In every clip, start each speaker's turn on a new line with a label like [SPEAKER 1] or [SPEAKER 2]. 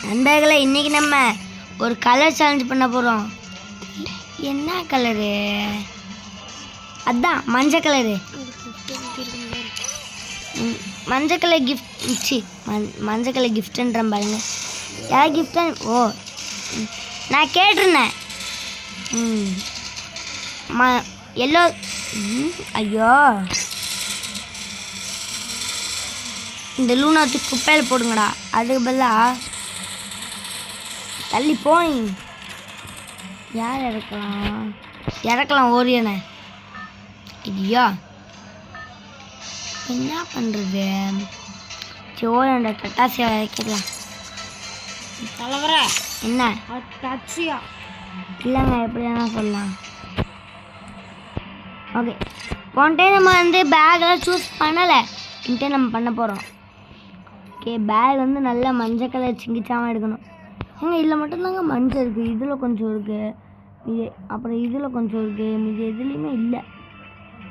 [SPEAKER 1] நண்பர்களே, இன்னைக்கு நம்ம ஒரு கலர் சேலஞ்ச் பண்ண போகிறோம். என்ன கலரு? அதான் மஞ்சள் கலரு. மஞ்சள் கலர் கிஃப்ட் மஞ்சள் கலர் கிஃப்ட்டுன்றேன் பாருங்க. யார் கிஃப்ட்? ஓ, நான் கேட்டிருந்தேன். எல்லோ. ஐயோ, இந்த லூனாத்து குப்பையில் போடுங்கடா. அதுக்கு பதிலாக தள்ளி போய் யார் இறக்கலாம் ஓரியனை. ஐயா, என்ன பண்ணுறது? சோழண்ட கட்டாசியா இறக்கிடலாம். தலைவர என்ன டாக்ஸியா? இல்லைங்க, எப்படி வேணா சொல்லலாம். ஓகே, போன்ட்டே நம்ம பேக்கெல்லாம் சூஸ் பண்ணலை. இன்ட்டே நம்ம பண்ண போகிறோம். ஓகே, பேக் நல்லா மஞ்சள் கலர் சிங்கிச்சாமல் எடுக்கணும். ஏங்க, இதில் மட்டும்தாங்க மஞ்சள் இருக்குது. இதில் கொஞ்சம் இருக்குது, இது அப்புறம் இதில் கொஞ்சம் இருக்குது, இது எதுலேயுமே இல்லை.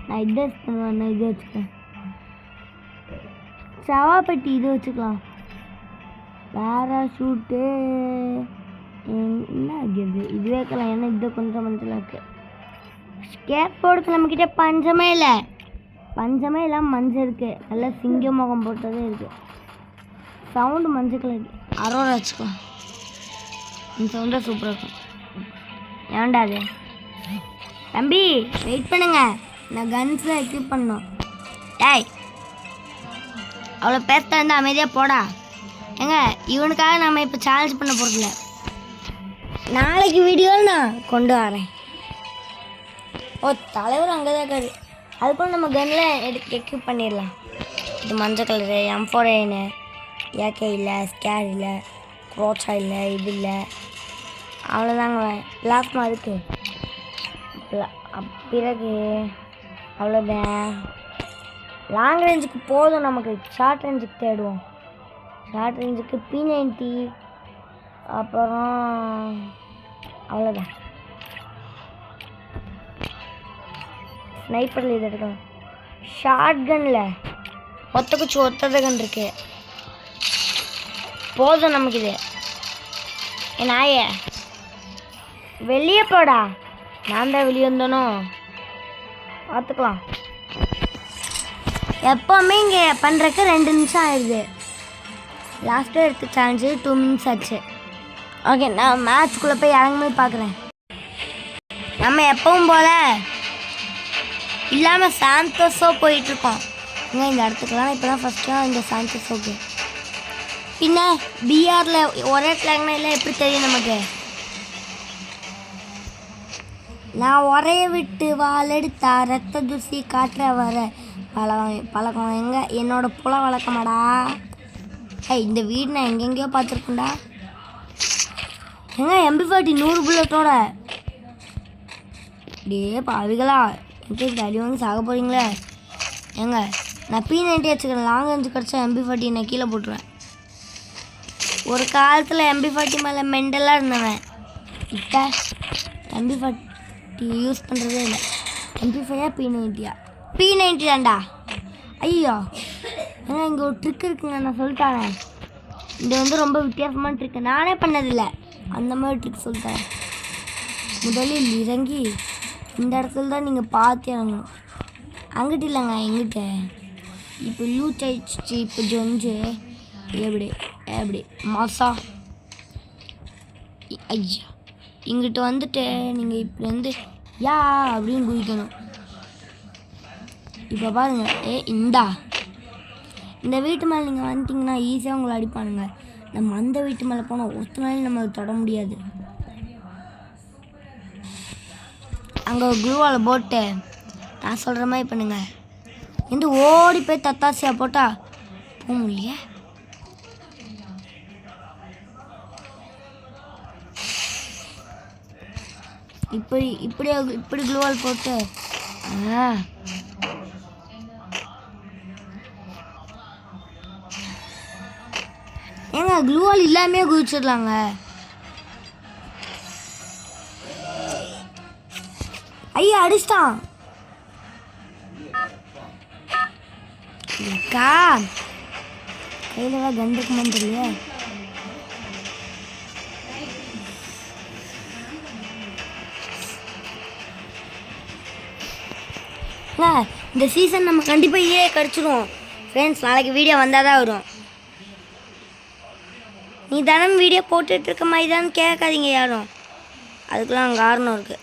[SPEAKER 1] நான் இதை யூஸ் பண்ணுவேன். இதை வச்சுக்கேன். சவாப்பெட்டி இது வச்சுக்கலாம். பேராஷூட்டு என்ன ஆகிறது? இது வைக்கலாம். ஏன்னா இது கொஞ்சம் மஞ்சளாக இருக்குது. ஸ்கேட் போர்டுக்கு நம்மக்கிட்ட பஞ்சமே இல்லாமல் மஞ்சள் இருக்குது. நல்லா சிங்க முகம் போட்டதே இருக்குது. சவுண்டு மஞ்சள் கலர் அரோரா வச்சுக்கலாம். இந்த சவுண்டாக சூப்பராக இருக்கும். ஏன்டா அது? தம்பி வெயிட் பண்ணுங்க, நான் கன்ஸில் எக்யூப் பண்ணணும். டேய், அவ்வளோ பேச அமைதியாக போடா. ஏங்க, இவனுக்காக நம்ம இப்போ சேலஞ்ச் பண்ண போகிறதில்ல. நாளைக்கு வீடியோவில் நான் கொண்டு வரேன். ஓ, தலைவர் அங்கே தான் இருக்காரு. அதுக்குள்ள நம்ம கன்னில் எக்யூப் பண்ணிடலாம். இது மஞ்சள் கலரு, M4A9, AK இல்லை, ஸ்கேர் இல்லை, க்ரோச்சா இல்லை, இது இல்லை. அவ்வளோதாங்க. பிளாஸ்மா இருக்குது. பிறகு அவ்வளோதான். லாங் ரேஞ்சுக்கு போதும். நமக்கு ஷார்ட் ரேஞ்சுக்கு தேடுவோம். ஷார்ட் ரேஞ்சுக்கு P90, அப்புறம் அவ்வளோதான். ஸ்னைப்பரில் இது எடுக்கலாம். ஷார்ட் கன்னில் ஒத்தக்குச்சி ஒத்தத கன் இருக்கு. போதும் நமக்கு இது. நாய வெளியே போடா. நான் தான் வெளியே வந்தனோ, பார்த்துக்கலாம். எப்போவுமே இங்கே பண்ணுறதுக்கு 2 நிமிஷம் ஆயிடுது. லாஸ்ட்டாக எடுத்து சேலஞ்சு 2 மினிட்ஸ் ஆச்சு. ஓகே, நான் மேட்ச்குள்ளே போய் இறங்கும்போது பார்க்குறேன். நம்ம எப்பவும் போல் இல்லாமல் சாந்தோஸோ போயிட்டுருக்கோம். ஏங்க, இந்த இடத்துக்குலாம் இப்போ தான் ஃபஸ்ட்டு இந்த சாந்தோஸோக்கு. பின்ன பிஆரில் ஒரே இடத்துலங்கன்னா இல்லை, எப்படி தெரியும் நமக்கு? நான் ஒரே விட்டு வால் எடுத்தா ரத்த தூசி காட்டுற வர பழக்கம் எங்க என்னோட புல வழக்கமாடா. இந்த வீடு நான் எங்கெங்கேயோ பார்த்துருக்கேன்டா. எங்க MP40 100 புல்லட்டோட. டே பாவிகளா, எனக்கு அடி வாங்கி சாக போகிறீங்களே. ஏங்க, நான் P90 வச்சுக்கிறேன். லாங் ரேஞ்சு கிடச்சா MP40 நான் கீழே போட்டுருவேன். ஒரு காலத்தில் MP40 மேலே மெண்டலாக இருந்தவன். இப்போ MP40 யூஸ் பண்ணுறதே இல்லை. MP5 P90 தான்டா. ஐயோ, ஏன்னா இங்கே ஒரு ட்ரிக் இருக்குங்க, நான் சொல்லித்தரேன். இது ரொம்ப வித்தியாசமான ட்ரிக்கு. நானே பண்ணதில்லை, அந்த மாதிரி ட்ரிக் சொல்லித்தரேன். முதலில் இறங்கி இந்த இடத்துல தான் நீங்கள் பார்த்து இறங்கணும். அங்கிட்ட இல்லைங்க, எங்கிட்ட. இப்போ லூச் ஆயிடுச்சு. இப்போ ஜொஞ்சு எப்படி மாசா. ஐயா, இங்கிட்ட வந்துட்டு நீங்கள் இப்படி யா அப்படின்னு குதிக்கணும். இப்போ பாருங்க, இந்த வீட்டு மேலே நீங்கள் வந்துட்டிங்கன்னா ஈஸியாக உங்களை அடிப்பானுங்க. நம்ம அந்த வீட்டு மேலே போனால் ஒருத்தனாலும் நம்ம தொட முடியாது. அங்கே ஒரு க்ளூவால் போட்டு நான் சொல்கிற மாதிரி பண்ணுங்க. ஓடி போய் தத்தாசியாக போட்டால் போக முடியல. இப்படி க்ளூவால் போட்டு ஏங்க, க்ளூவால் இல்லாமே குதிச்சிடலாங்க. ஐயா, அடிச்சிட்டான். கையில் கண்டுக்குமான்னு தெரியல. இந்த சீசன் நம்ம கண்டிப்பாக ஏ கிடச்சிடும் ஃப்ரெண்ட்ஸ். நாளைக்கு வீடியோ வந்தால் தான் வரும். நீ தினம் வீடியோ போட்டுட்ருக்க மாதிரி தான் கேட்காதீங்க யாரும், அதுக்கெலாம் காரணம் இருக்குது.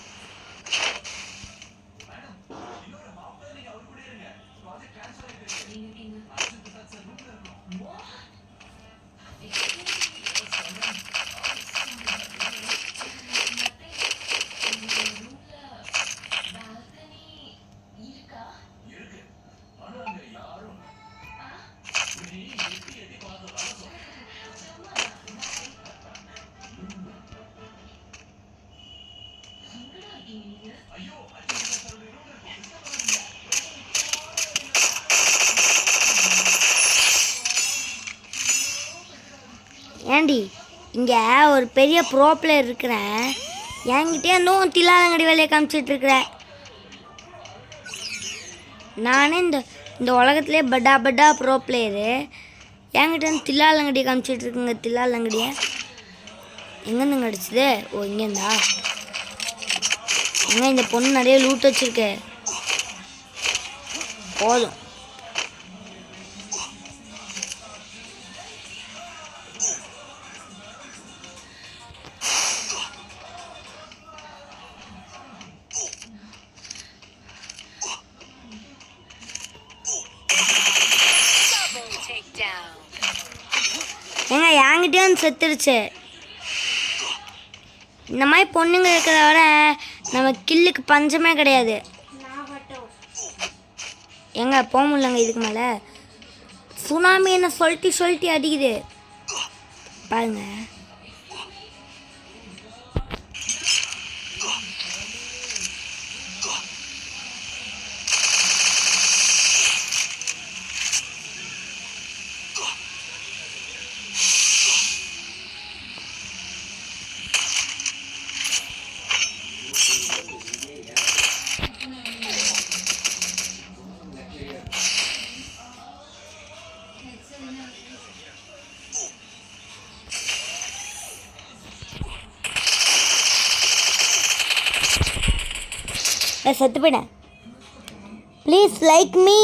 [SPEAKER 1] ஏண்டி இங்கே ஒரு பெரிய ப்ரோ பிளேயர் இருக்கிறேன், என்கிட்டே இன்னும் தில்லாலங்கடி வேலையை காமிச்சிட்ருக்கிறேன். நானே இந்த உலகத்துலேயே பட்டா ப்ரோ பிளேயரு, என்கிட்ட வந்து தில்லாலங்கடியை காமிச்சிட்ருக்குங்க. தில்லாலங்கடியை எங்கேருந்து கிடச்சிது? ஓ இங்கேருந்தா? எங்கே இந்த பொண்ணு நிறைய லூட் வச்சுருக்கு. போதும். ஏங்க என்கிட்டயே வந்து செத்துருச்சு. இந்த மாதிரி பொண்ணுங்க இருக்கிறத விட நம்ம கில்லுக்கு பஞ்சமே கிடையாது. எங்க போக முடியலங்க இதுக்கு மேலே. சுனாமி என்ன சொல்லிட்டு அடிக்குது பாருங்க. செத்து போயிட்டேன். Please like me.